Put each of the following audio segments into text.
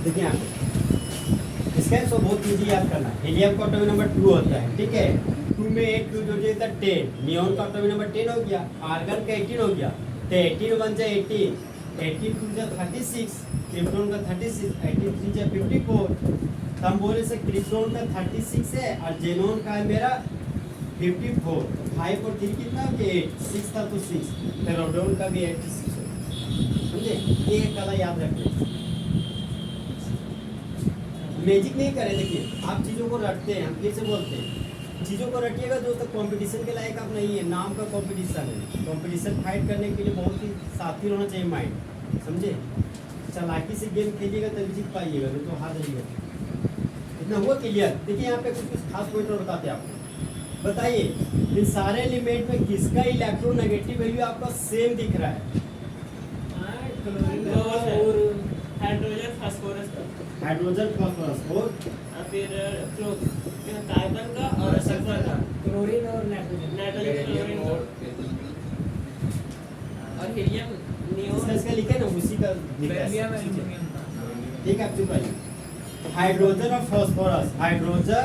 देखिए यहाँ पे इसका सो बहुत ईजी याद करना है। हीलियम का एटॉमिक नंबर 2 होता है, ठीक है। 2 में 8 2 जोड़िए तो 10। नियॉन का एटॉमिक नंबर 10 हो गया, आर्गन का 18 हो गया, तो 18 बन जाए 18, 18 2 जा 36, क्रिप्टॉन का 36, 18 3 जा 54। तो हम बोले से क्रिप्टॉन का 36 है और जेनॉन का है मेरा 54। 5 और 3 कितना हो गया 8, 6 था तो 6, तो रोडोन का भी 86 हो। समझे? ये कला याद रखना। मैजिक नहीं करे, देखिए आप चीज़ों को रटते हैं, हम फिर से बोलते हैं चीज़ों को रटिएगा दोस्तों। कंपटीशन के लायक आप नहीं है, नाम का कंपटीशन है। कंपटीशन फाइट करने के लिए बहुत ही साथी होना चाहिए माइंड, समझे? चालाकी से गेम खेलिएगा तभी जीत पाइएगा, नहीं तो हार जाइएगा। इतना हुआ क्लियर? देखिए यहाँ पे कुछ खास पॉइंट और बताते हैं आपको। बताइए इन सारे एलिमेंट में किसका इलेक्ट्रोनेगेटिव वैल्यू आपका सेम दिख रहा है? और हाइड्रोजन फास्फोरस का, हाइड्रोजन फॉस्फोरस और फिर कार्बन का और सल्फर का, क्लोरीन और नाइट्रोजन, क्लोरीन और हीलियम नियोन। इसका लिखे ना उसी का बेरिलियम एल्युमिनियम का। ठीक है, आप चुप रहिए। हाइड्रोजन और फास्फोरस, हाइड्रोजन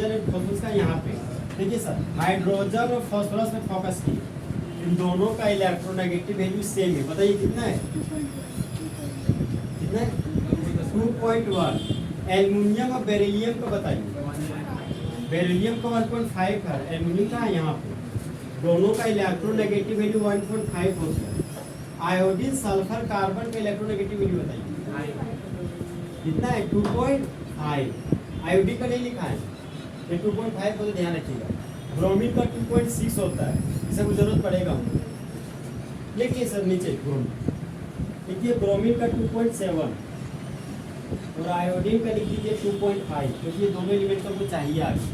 और फास्फोरस का यहाँ पे देखिए सर, हाइड्रोजन और फास्फोरस में फोकस की, इन दोनों का इलेक्ट्रोनेगेटिव वैल्यू सेम है। बताइए कितना है? कितना है? 2.1। एल्युमिनियम और बेरिलियम का बताइए। बेरिलियम का 1.5 है, एल्युमिनियम का है यहाँ पे। दोनों का इलेक्ट्रोनेगेटिव वैल्यू 1.5 होता है। आयोडीन सल्फर कार्बन का इलेक्ट्रोनेगेटिव वैल्यू बताइए कितना है? 2.5। आयोडीन का नहीं लिखा है, ये 2.5 को तो ध्यान रखिएगा। ब्रोमीन का 2.6 होता है, इसको जरूरत पड़ेगा। लिखिए सर नीचे ब्रोमीन, लिखिए ब्रोमीन का 2.7 और आयोडीन का लिख लीजिए 2.5, क्योंकि ये दोनों एलिमेंट को चाहिए आगे।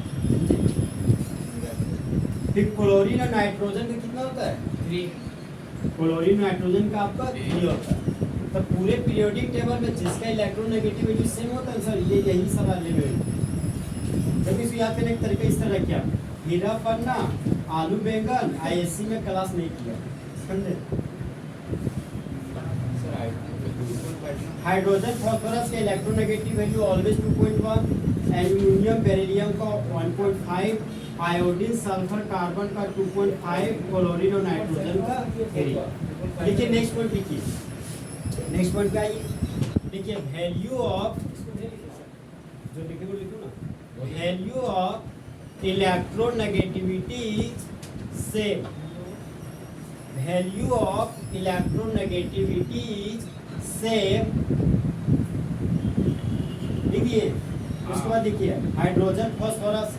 फिर क्लोरीन और नाइट्रोजन का कितना होता है? 3। क्लोरीन नाइट्रोजन का आपका 3 होता है। तो पूरे पीरियोडिक टेबल में जिसका इलेक्ट्रोनेगेटिव वैल्यू सेम होता है सर, ये यही सवाल है। जब इसको याद करने का तरीका इस तरह किया, हीरा पन्ना आलू बैंगन आईएससी में क्लास नहीं किया, समझे? हाइड्रोजन फास्फोरस के electronegative value always 2.1, aluminium beryllium का 1.5, आयोडीन सल्फर कार्बन का 2.5, क्लोरीन और नाइट्रोजन का 3। देखिए नेक्स्ट पॉइंट लिखिए, नेक्स्ट पॉइंट क्या है? देखिए वैल्यू ऑफ, जो लिखे वो लिखो ना, value of electronegativity same, value of electronegativity same. देखिए उसके बाद देखिए हाइड्रोजन फास्फोरस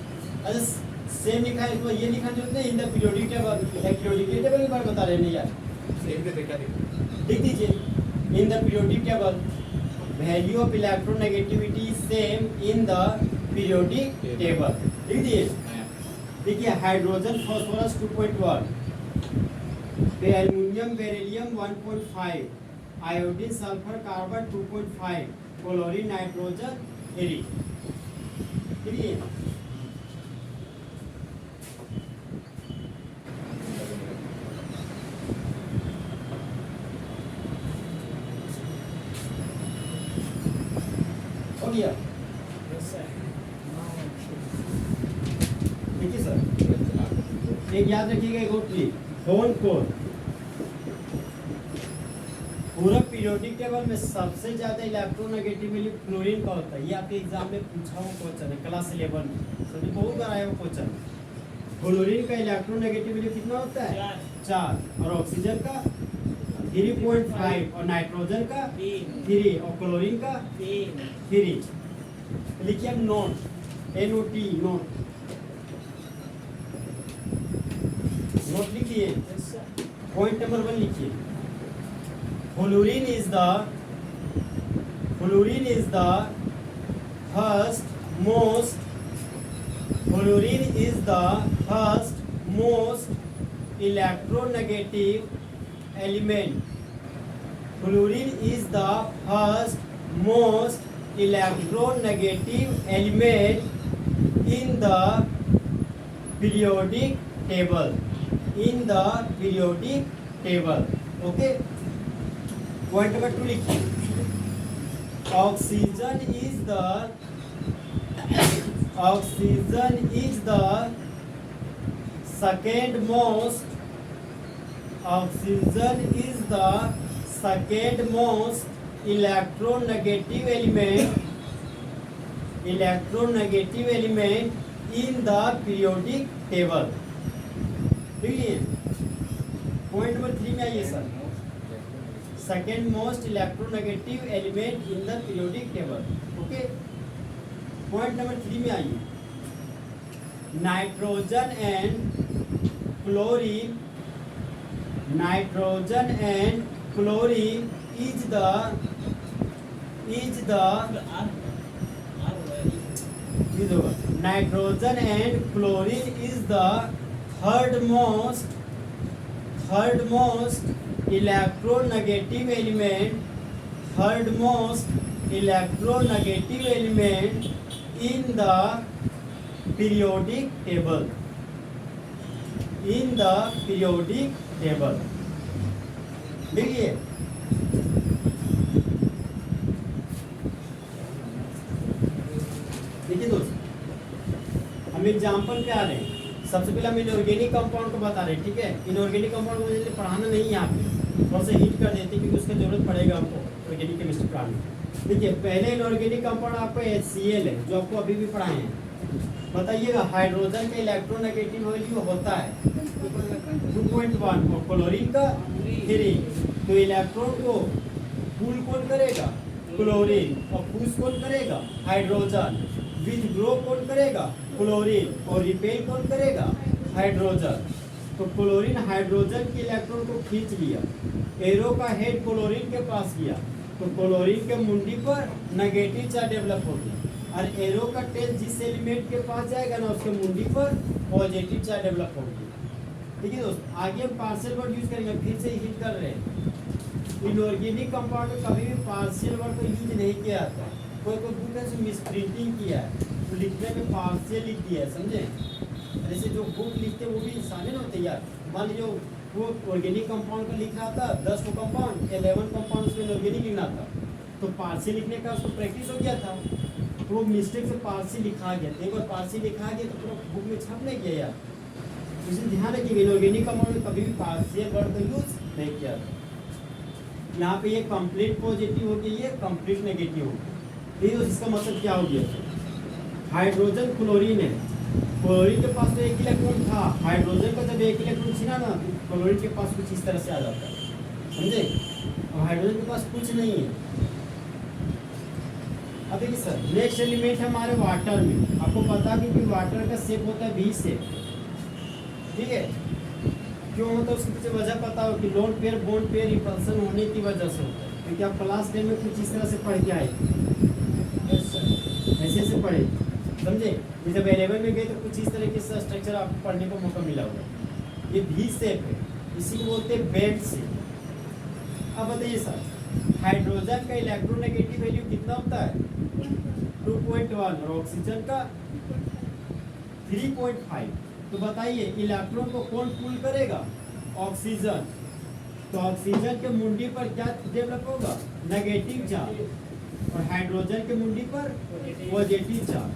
सेम लिखा है, इसको ये लिखा जो in the periodic table, periodic table के बारे में बता रहे हैं यार, लिख दीजिए in the periodic table value of electronegativity same in the periodic table, लिख दिए। देखिए hydrogen phosphorus 2.1, aluminium beryllium 1.5, iodine sulphur carbon 2.5, chlorine nitrogen 3। ठीक है, हो गया। देखिए सर एक याद रखिएगा, एक और चीज, फोन कोड पूरा पीरियोडिक टेबल में सबसे ज्यादा इलेक्ट्रोनेगेटिव वैल्यू क्लोरीन का होता है। ये आपके एग्जाम में पूछा हुआ क्वेश्चन है, क्लास 11 में सभी बहुत बार आया हुआ क्वेश्चन। क्लोरीन का इलेक्ट्रोनेगेटिव वैल्यू कितना होता है? 4, और ऑक्सीजन का 3.5, और नाइट्रोजन का 3, और क्लोरीन का 3। लिखिए हम नोट, NOT नोट, नोट लिखिए। पॉइंट नंबर 1 लिखिए, fluorine is the first most electronegative element. Fluorine is the first most electronegative element in the periodic table. Okay, point number 2 लिखिए, oxygen is the second most electronegative element in the periodic table. ठीक है, point number 3 में आइए sir. Second most electronegative element in the periodic table. Okay, point number 3 में आइए. Nitrogen and chlorine is the nitrogen and chlorine is the third most electronegative element in the periodic table. देखिए, दोस्त, हम example पे आ रहे हैं. सबसे पहले हम इनऑर्गेनिक कंपाउंड को बता रहे हैं. ठीक है, इनऑर्गेनिक कंपाउंड को मुझे पढ़ाना नहीं है यहाँ पे, थोड़ा सा हिट कर देते क्योंकि उसका जरूरत पड़ेगा हमको ऑर्गेनिक केमिस्ट्री पढ़ाने. देखिए, पहले इनऑर्गेनिक कंपाउंड आपका HCl है जो आपको अभी भी पढ़ाए हैं. बताइएगा, हाइड्रोजन का इलेक्ट्रोनेगेटिव वैल्यू होता है 2.1 और क्लोरीन का 3. तो इलेक्ट्रॉन को पुल कौन करेगा? क्लोरीन. और पुश कौन करेगा? हाइड्रोजन. विथड्रॉ कौन करेगा? क्लोरीन. और रिपेल कौन करेगा? हाइड्रोजन. तो क्लोरीन हाइड्रोजन के इलेक्ट्रॉन को खींच लिया, एरो का हेड क्लोरीन के पास गया, तो क्लोरीन के मुंडी पर नेगेटिव चार्ज डेवलप हो गया, और एरो का टेल जिस एलिमेंट के पास जाएगा ना उसके मुंडी पर पॉजिटिव चार्ज डेवलप हो गया. ठीक है दोस्त, आगे हम पार्शियल वर्ड यूज करेंगे. फिर से हिट कर रहे हैं, इनऑर्गेनिक कंपाउंड में कभी भी पार्शियल वर्ड को यूज नहीं किया जाता. कोई बुक है मिस प्रिंटिंग किया है तो लिखने में पार्शियल लिख दिया है, समझे. जैसे जो बुक लिखते हैं वो भी इंसान ना होते यार. मान लीजिए वो ऑर्गेनिक कंपाउंड का लिख रहा था 10 को कंपाउंड 11 कंपाउंड उसमें ऑर्गेनिक लिखना था, तो पार्शियल लिखने का उसको प्रैक्टिस हो गया था, तो वो मिस्टेक से पार्शियल लिखा गया. एक बार पार्शियल लिखा गया तो पूरा बुक में छप नहीं किया यार. इसलिए ध्यान रखिए, इनऑर्गेनिक कंपाउंड में कभी भी पार्शियल वर्ड का यूज नहीं किया था. यहाँ पे ये कंप्लीट पॉजिटिव हो गया, ये कंप्लीट नेगेटिव हो गया. तो इसका मतलब क्या हो गया? हाइड्रोजन क्लोरीन है, क्लोरीन के पास तो एक इलेक्ट्रॉन था, हाइड्रोजन का जब एक इलेक्ट्रॉन छीना ना क्लोरीन के पास कुछ इस तरह से आ जाता है, समझे. और हाइड्रोजन के पास कुछ नहीं है. अब देखिए सर, नेक्स्ट एलिमेंट है हमारे वाटर में. आपको पता है कि वाटर का शेप होता है V शेप. ठीक है, क्यों होता है उसके पीछे वजह पता हो कि lone pair bond pair repulsion होने की वजह से होता है. क्योंकि आप क्लास 10 में कुछ इस तरह से पढ़ के आए, ऐसे पढ़े, समझे. जब 11 में गए तो कुछ इस तरह के स्ट्रक्चर आपको पढ़ने को मौका मिला होगा. ये V शेप है, इसी को बोलते हैं बेल्ट शेप. अब बताइए सर, हाइड्रोजन का इलेक्ट्रोनेगेटिव वैल्यू कितना होता है? 2.1 और ऑक्सीजन का 3.5. तो बताइए इलेक्ट्रॉन को कौन पुल करेगा? ऑक्सीजन. तो ऑक्सीजन के मुंडी पर क्या डेवलप होगा? Negative charge. और हाइड्रोजन के मुंडी पर पॉजिटिव चार्ज.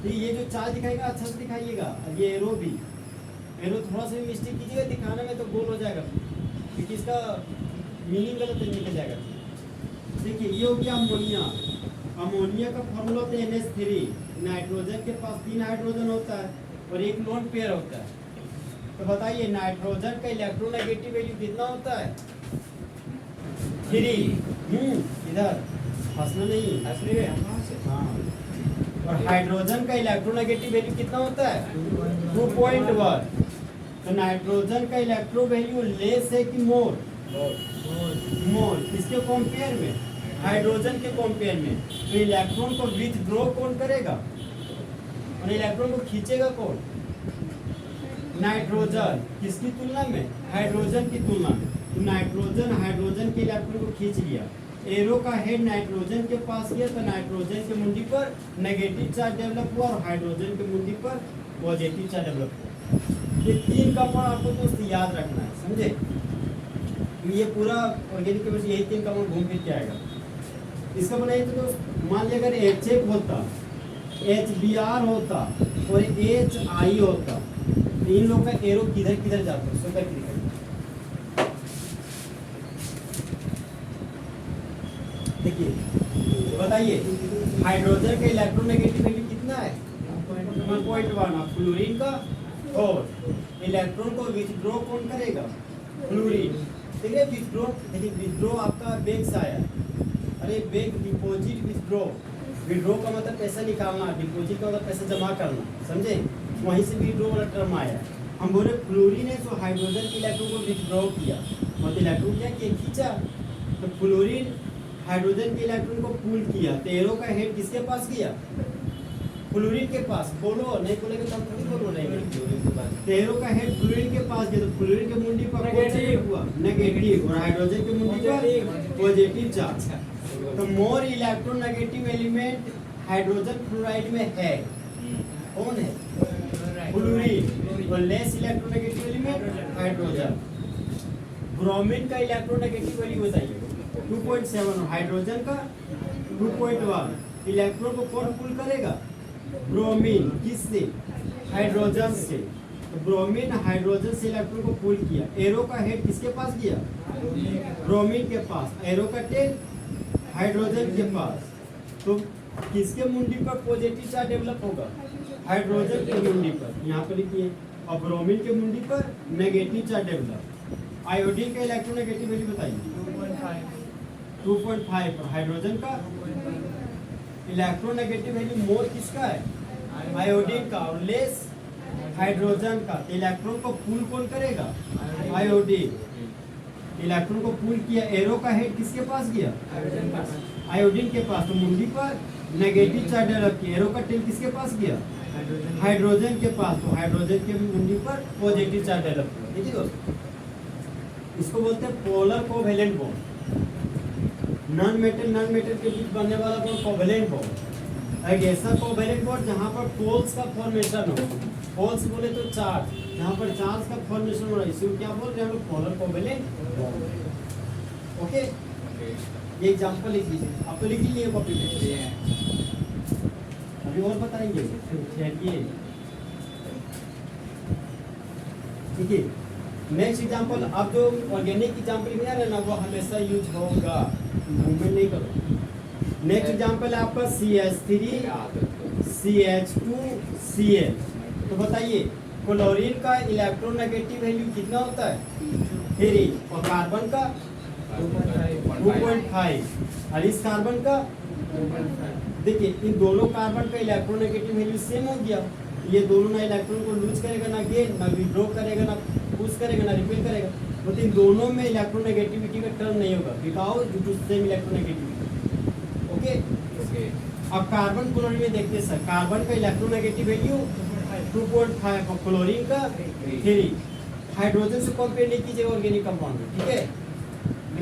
तो ये जो चार्ज दिखाएगा अच्छा से दिखाइएगा. ये एरो भी, एरो थोड़ा सा भी मिस्टेक कीजिएगा दिखाने में तो गोल हो जाएगा, क्योंकि इसका मीनिंग गलत निकल जाएगा. देखिए, ये हो गया अमोनिया. अमोनिया का फॉर्मूला होता है NH3. नाइट्रोजन के पास 3 हाइड्रोजन होता है और एक लोन पेयर होता है. तो बताइए नाइट्रोजन का इलेक्ट्रोनेगेटिव वैल्यू कितना होता है? 3. इधर हंसना नहीं, हाँ. और हाइड्रोजन का इलेक्ट्रोनेगेटिव वैल्यू कितना होता है? 2.1. तो नाइट्रोजन का इलेक्ट्रो वैल्यू लेस है कि मोर? मोर. किसके कंपेयर में? हाइड्रोजन के कंपेयर में. तो इलेक्ट्रॉन को विथड्रॉ कौन करेगा और इलेक्ट्रॉन को खींचेगा कौन? नाइट्रोजन. किसकी तुलना में? हाइड्रोजन की तुलना में. तो नाइट्रोजन हाइड्रोजन के इलेक्ट्रॉन को खींच लिया, एरो का हेड नाइट्रोजन के पास गया, तो नाइट्रोजन के मुंडी पर नेगेटिव चार्ज डेवलप हुआ और हाइड्रोजन के मुंडी पर पॉजिटिव चार्ज डेवलप हुआ. ये 3 कंपाउंड आपको दोस्त याद रखना है, समझे. ये पूरा ऑर्गेनिक केमिस्ट्री यही 3 कंपाउंड घूम फिर के आएगा. इसका बनाइए तो दोस्त मान लिया अगर H1 होता, HBr होता और HI होता तो इन लोग का एरो किधर किधर जाता है, सुपर क्लिक देखिए बताइए हाइड्रोजन का इलेक्ट्रोनेगेटिविटी कितना है 1.1 फ्लोरीन का और इलेक्ट्रॉन को विथड्रॉ कौन करेगा फ्लोरीन ठीक है विथड्रॉ देखिए विथड्रॉ आपका बेग से आया अरे बेग डिपॉजिट विथड्रॉ विथड्रॉ का मतलब पैसा निकालना डिपॉजिट का मतलब पैसा जमा करना समझे वहीं से विथड्रॉ वाला टर्म आया हम बोले फ्लोरीन है तो हाइड्रोजन के इलेक्ट्रॉन को विथड्रॉ किया और इलेक्ट्रॉन क्या किया खींचा तो फ्लोरीन हाइड्रोजन के इलेक्ट्रॉन को पुल किया तो एरो का हेड किसके पास गया फ्लोरीन के पास बोलो नहीं बोलेंगे तो हम थोड़ी बोल रहेंगे एरो का हेड फ्लोरीन के पास गया तो फ्लोरीन के मुंडी पर पॉजिटिव हुआ नेगेटिव और हाइड्रोजन के मुंडी पर पॉजिटिव चार्ज तो मोर electro negative element hydrogen fluoride में है कौन है फ्लोरीन और less electro negative element hydrogen bromine का इलेक्ट्रो नेगेटिव वैल्यू बताइए 2.7 हाइड्रोजन का 2.1 इलेक्ट्रॉन को कौन पुल करेगा ब्रोमीन किससे हाइड्रोजन से तो ब्रोमीन हाइड्रोजन से इलेक्ट्रॉन को पुल किया एरो का हेड किसके पास गया ब्रोमीन के पास एरो का टेल हाइड्रोजन के पास तो किसके मुंडी पर पॉजिटिव चार्ज डेवलप होगा हाइड्रोजन के मुंडी पर यहाँ पर लिखिए और ब्रोमीन के मुंडी पर नेगेटिव चार्ज डेवलप आयोडीन का इलेक्ट्रोनेगेटिव वैल्यू बताइए 2.5 पर हाइड्रोजन का इलेक्ट्रोनेगेटिव वैल्यू मोर किसका है आयोडीन का और लेस हाइड्रोजन का इलेक्ट्रॉन को पुल कौन करेगा आयोडीन इलेक्ट्रॉन को पुल किया एरो का हेड किसके पास गया आयोडीन के पास तो मुंडी पर नेगेटिव चार्ज डेवलप किया एरो का टेल किसके पास गया हाइड्रोजन के पास तो हाइड्रोजन के मुंडी पर पॉजिटिव चार्ज डेवलप किया देखिए दोस्तों इसको बोलते हैं polar covalent bond non metal के बीच बनने वाला बॉन्ड कोवेलेंट बॉन्ड एक ऐसा कोवेलेंट बॉन्ड जहां पर पोल्स का फॉर्मेशन हो पोल्स बोले तो चार्ज जहां पर चार्ज का फॉर्मेशन हो रहा है इसी को क्या बोल रहे हैं हम लोग पोलर कोवेलेंट बॉन्ड ओके ये एग्जांपल लिख लीजिए आप तो लिख ही लिए कॉपी पे अभी और बताएंगे चलिए ठीक है नेक्स्ट एग्जांपल अब जो ऑर्गेनिक एग्जांपल में आ रहा है ना वो हमेशा यूज होगा मूवमेंट नहीं करो नेक्स्ट एग्जांपल है आपका CH3 CH2Cl तो बताइए क्लोरीन का इलेक्ट्रोनेगेटिव वैल्यू कितना होता है 3 और कार्बन का 2.5 और इस कार्बन का देखिए इन दोनों कार्बन का इलेक्ट्रोनेगेटिव वैल्यू सेम हो गया ये दोनों ना इलेक्ट्रॉन को लूज करेगा ना गेन ना विड्रॉ करेगा ना पुश करेगा ना रिपेल करेगा मतलब इन दोनों में इलेक्ट्रोनेगेटिविटी का टर्म नहीं होगा because due to same electronegativity okay अब कार्बन क्लोरीन में देखते हैं सर कार्बन का इलेक्ट्रोनेगेटिव वैल्यू 2.5 और क्लोरीन का 3 हाइड्रोजन से कंपेयर नहीं कीजिएगा ऑर्गेनिक कंपाउंड में ठीक है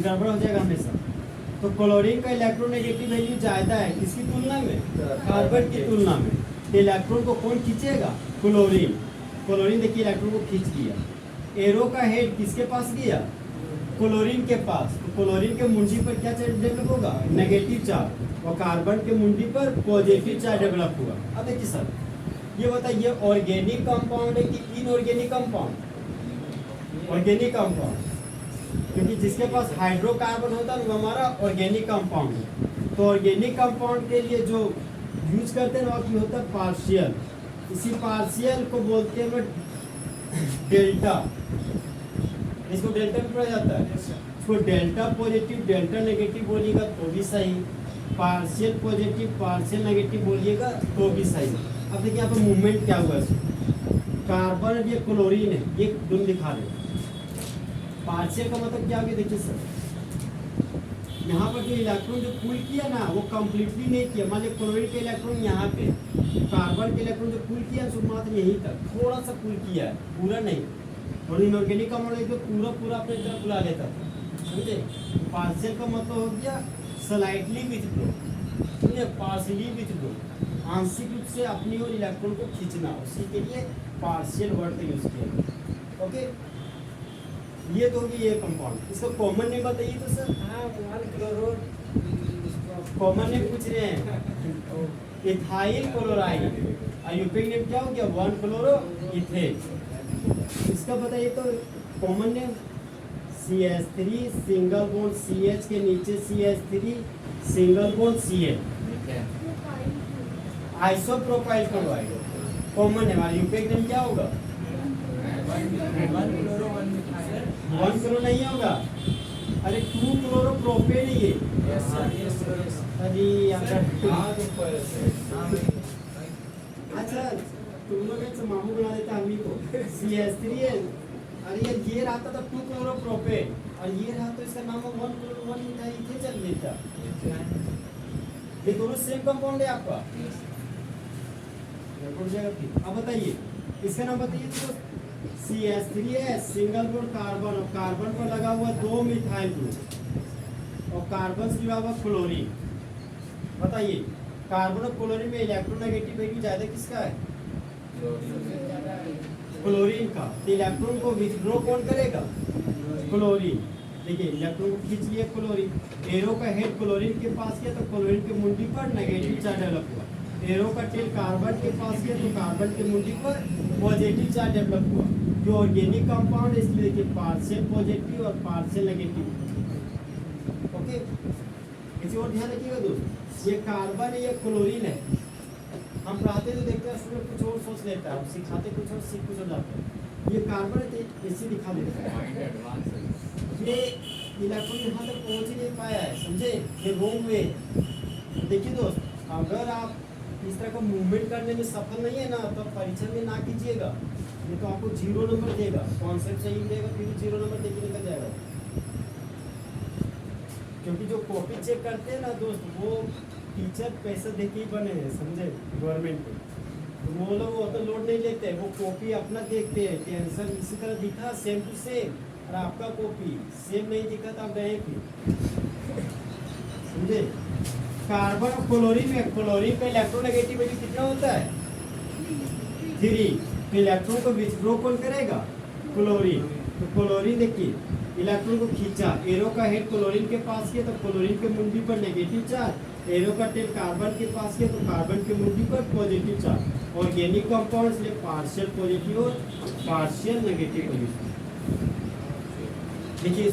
गड़बड़ हो जाएगा हमेशा तो क्लोरीन का इलेक्ट्रोनेगेटिव वैल्यू ज्यादा है किसकी तुलना में कार्बन की तुलना में इलेक्ट्रॉन को कौन खींचेगा क्लोरीन देखिए इलेक्ट्रॉन को खींच लिया एरो का हेड किसके पास गया क्लोरीन के पास तो क्लोरीन के मुंडी पर क्या चार्ज डेवलप होगा नेगेटिव चार्ज और कार्बन के मुंडी पर पॉजिटिव चार्ज डेवलप होगा अब देखिए सर ये बताइए ऑर्गेनिक कंपाउंड है कि इनऑर्गेनिक कंपाउंड ऑर्गेनिक कंपाउंड क्योंकि जिसके पास हाइड्रोकार्बन होता है वो हमारा ऑर्गेनिक कंपाउंड है तो ऑर्गेनिक कंपाउंड के लिए जो यूज करते हैं वो होता है पार्शियल इसी पार्शियल को बोलते हैं डेल्टा इसको डेल्टा में पढ़ा जाता है इसको डेल्टा पॉजिटिव डेल्टा नेगेटिव बोलिएगा तो भी सही पार्शियल पॉजिटिव पार्शियल नेगेटिव बोलिएगा तो भी सही अब देखिए यहाँ पर मूवमेंट क्या हुआ है कार्बन ये क्लोरीन है ये दोनों दिखा रहे पार्शियल का मतलब क्या हो गया देखिए सर यहाँ पर जो इलेक्ट्रॉन जो पुल किया ना वो कंप्लीटली नहीं किया मान लीजिए क्लोरीन के इलेक्ट्रॉन यहाँ पे कार्बन के इलेक्ट्रॉन जो पुल किया सो मात्र यहीं तक थोड़ा सा पुल किया है पूरा नहीं और इनऑर्गेनिक कंपाउंड जो पूरा अपने तरफ बुला लेता था समझे पार्शियल का मतलब हो गया स्लाइटली विथड्रॉ समझे पार्शियली विथड्रॉ आंशिक रूप से अपनी ओर इलेक्ट्रॉन को खींचना उसी के लिए पार्शियल वर्ड का यूज किया ओके ये तो होगी ये कंपाउंड इसका कॉमन नेम बताइए तो सर हाँ 1 क्लोरो कॉमन नेम पूछ रहे हैं, इथाइल क्लोराइड। और यूपिक नेम क्या हो गया, 1 क्लोरो इथेन। इसका बताइए तो common name CH3 single bond CH के नीचे CH3 single bond Cl, isopropyl chloride common name. और यूपिक नेम क्या होगा, 1 क्लोरो नहीं होगा, अरे 2 क्लोरो प्रोपेन है ये। अरे अच्छा तुम लोग ऐसे मामू बना देता हमी को, CH3 है, अरे ये रहता था 2 क्लोरो प्रोपेन और ये रहा तो इसका नाम 1 क्लोरो 1 इथाइल इथे चल देता। ये दोनों सेम कंपाउंड है आपका। अब बताइए इसका नाम बताइए तो CH3 है सिंगल बॉन्ड कार्बन, और कार्बन पर लगा हुआ 2 मिथाइल ग्रुप और कार्बन से जुड़ा हुआ क्लोरीन। बताइए कार्बन और क्लोरीन में इलेक्ट्रोनेगेटिविटी ज्यादा किसका है, क्लोरीन का। तो इलेक्ट्रॉन को विथड्रॉ कौन करेगा, क्लोरीन। देखिए इलेक्ट्रॉन को खींच लिया क्लोरीन, एरो का हेड क्लोरीन के पास किया तो क्लोरीन के मुंडी पर नेगेटिव चार्ज डेवलप हुआ, एरो का टेल कार्बन के पास किया तो कार्बन के मुंडी पर पॉजिटिव चार्ज डेवलप हुआ। जो ऑर्गेनिक कंपाउंड है इसलिए देखिए पार्शियल पॉजिटिव और पार्शियल नेगेटिव। ओके, किसी और ध्यान रखिएगा दोस्त, ये कार्बन है ये क्लोरीन है। हम पढ़ाते तो देखते हैं स्टूडेंट कुछ और सोच लेता है, हम सिखाते कुछ और सीख कुछ हो जाता है। ये कार्बन है तो इसी दिखा देता है, ये इलेक्ट्रॉन यहाँ तक पहुँच ही नहीं पाया है, समझे, ये रोंग वे। देखिए दोस्त, अगर आप इस तरह का मूवमेंट करने में सफल नहीं है ना तो परीक्षा में ना कीजिएगा, ये तो आपको 0 नंबर देगा। कॉन्सेप्ट सही देगा फिर भी 0 नंबर देके निकल जाएगा। क्योंकि जो कॉपी चेक करते हैं ना दोस्त, वो टीचर पैसे देके ही बने हैं, समझे, गवर्नमेंट को। तो वो लोग वो तो लोड नहीं लेते, वो कॉपी अपना देखते हैं कि आंसर इसी तरह दिखा सेम टू सेम, और आपका कॉपी सेम नहीं दिखा तो आप गए फिर, समझे। कार्बन और क्लोरीन में क्लोरीन का इलेक्ट्रोनेगेटिविटी कितना होता है, 3। तो इलेक्ट्रॉन को विथड्रॉ कौन करेगा, क्लोरीन। तो क्लोरीन देखिए इलेक्ट्रॉन को खींचा, एरो का हेड क्लोरीन के पास किया तो क्लोरीन के मुंडी पर नेगेटिव चार्ज, एरो का टेल कार्बन के पास किया तो कार्बन के मुंडी पर पॉजिटिव चार्ज। ऑर्गेनिक कंपाउंड्स लिए पार्शियल पॉजिटिव और पार्शियल नेगेटिव पोजीशन। देखिए